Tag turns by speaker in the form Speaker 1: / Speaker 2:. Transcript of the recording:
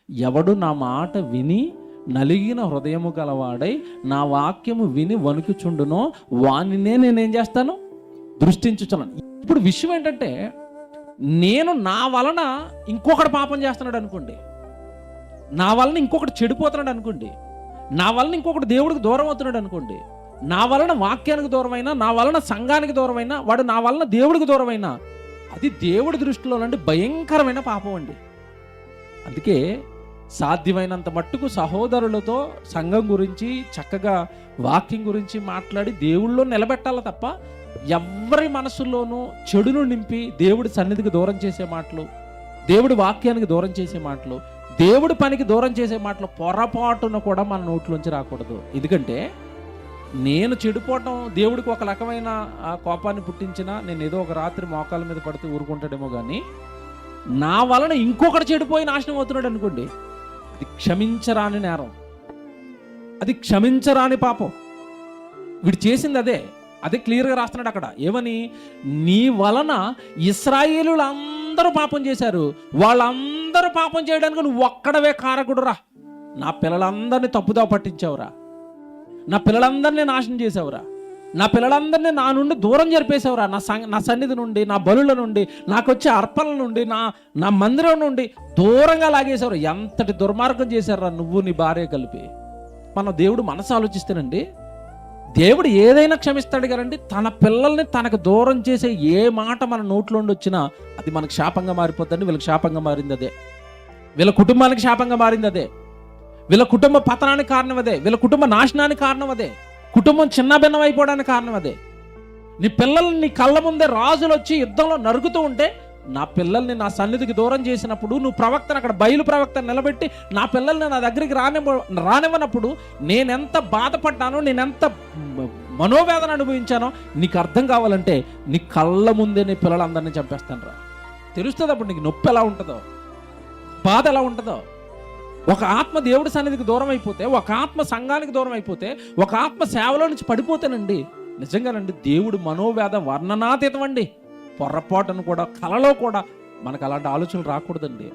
Speaker 1: ఎవడు నా మాట విని నలిగిన హృదయము గలవాడై నా వాక్యము విని వణుకుచుండునో వానినే నేనేం చేస్తాను, దృష్టించుచున్నాను. ఇప్పుడు విషయం ఏంటంటే, నేను నా వలన ఇంకొకటి పాపం చేస్తున్నాడు అనుకోండి, నా వలన ఇంకొకటి చెడిపోతున్నాడు అనుకోండి, నా వలన ఇంకొకటి దేవుడికి దూరం అవుతున్నాడు అనుకోండి, నా వలన వాక్యానికి దూరమైనా, నా వలన సంఘానికి దూరమైనా, వాడు నా వలన దేవుడికి దూరమైనా, అది దేవుడి దృష్టిలో నుండి భయంకరమైన పాపం అండి. అందుకే సాధ్యమైనంత మట్టుకు సహోదరులతో సంఘం గురించి చక్కగా వాక్యం గురించి మాట్లాడి దేవుళ్ళో నిలబెట్టాలి తప్ప ఎవరి మనసుల్లోనూ చెడును నింపి దేవుడి సన్నిధికి దూరం చేసే మాటలు, దేవుడి వాక్యానికి దూరం చేసే మాటలు, దేవుడి పనికి దూరం చేసే మాటలు పొరపాటున కూడా మన నోట్లోంచి రాకూడదు. ఎందుకంటే నేను చెడిపోవటం దేవుడికి ఒక రకమైన కోపాన్ని పుట్టించినా నేను ఏదో ఒక రాత్రి మోకాల మీద పడితే ఊరుకుంటాడేమో, కానీ నా వలన ఇంకొకటి చెడిపోయి నాశనం అవుతున్నాడు అనుకోండి, అది క్షమించరాని నేరం, అది క్షమించరాని పాపం. వీడు చేసింది అదే క్లియర్గా రాస్తున్నాడు అక్కడ. ఏమని? నీ వలన ఇశ్రాయేలులందరూ పాపం చేశారు, వాళ్ళందరూ పాపం చేయడానికి నువ్వు ఒక్కడవే కారకుడురా. నా పిల్లలందరినీ తప్పుదా పట్టించావురా, నా పిల్లలందరినీ నాశనం చేసావురా, నా పిల్లలందరినీ నా నుండి దూరం జరిపేసావురా, నా సన్నిధి నుండి, నా బలుల నుండి, నాకు వచ్చే అర్పణల నుండి, నా మందిరం నుండి దూరంగా లాగేసావురా. ఎంతటి దుర్మార్గం చేశారా నువ్వు నీ భార్య కలిపి. మన దేవుడు మనసు ఆలోచిస్తేనండి, దేవుడు ఏదైనా క్షమిస్తాడు కదండి. తన పిల్లల్ని తనకు దూరం చేసే ఏ మాట మన నోట్లోండి వచ్చినా అది మనకు శాపంగా మారిపోద్దండి. వీళ్ళకి శాపంగా మారింది అదే, వీళ్ళ కుటుంబానికి శాపంగా మారింది అదే, వీళ్ళ కుటుంబ పతనానికి కారణం అదే, వీళ్ళ కుటుంబ నాశనానికి కారణం అదే, కుటుంబం చిన్న భిన్నం అయిపోవడానికి కారణం అదే. నీ పిల్లల్ని నీ కళ్ళ ముందే రాజులు వచ్చి యుద్ధంలో నరుగుతూ ఉంటే, నా పిల్లల్ని నా సన్నిధికి దూరం చేసినప్పుడు, నువ్వు ప్రవక్తను అక్కడ బయలు ప్రవక్తను నిలబెట్టి నా పిల్లల్ని నా దగ్గరికి రానివ్వనప్పుడు నేనెంత బాధపడ్డానో, నేనెంత మనోవేదన అనుభవించానో నీకు అర్థం కావాలంటే నీ కళ్ళ ముందే నీ పిల్లలందరినీ చంపేస్తాను రా. తెలుస్తుంది అప్పుడు నీకు నొప్పి ఎలా ఉంటుందో, బాధ ఎలా ఉంటుందో. ఒక ఆత్మ దేవుడి సన్నిధికి దూరం అయిపోతే, ఒక ఆత్మ సంఘానికి దూరం అయిపోతే, ఒక ఆత్మ సేవలో నుంచి పడిపోతేనండి, నిజంగానండి దేవుడు మనోవేద వర్ణనాతీతం అండి. పొరపాటును కూడా కలలో కూడా మనకు అలాంటి ఆలోచనలు రాకూడదండి.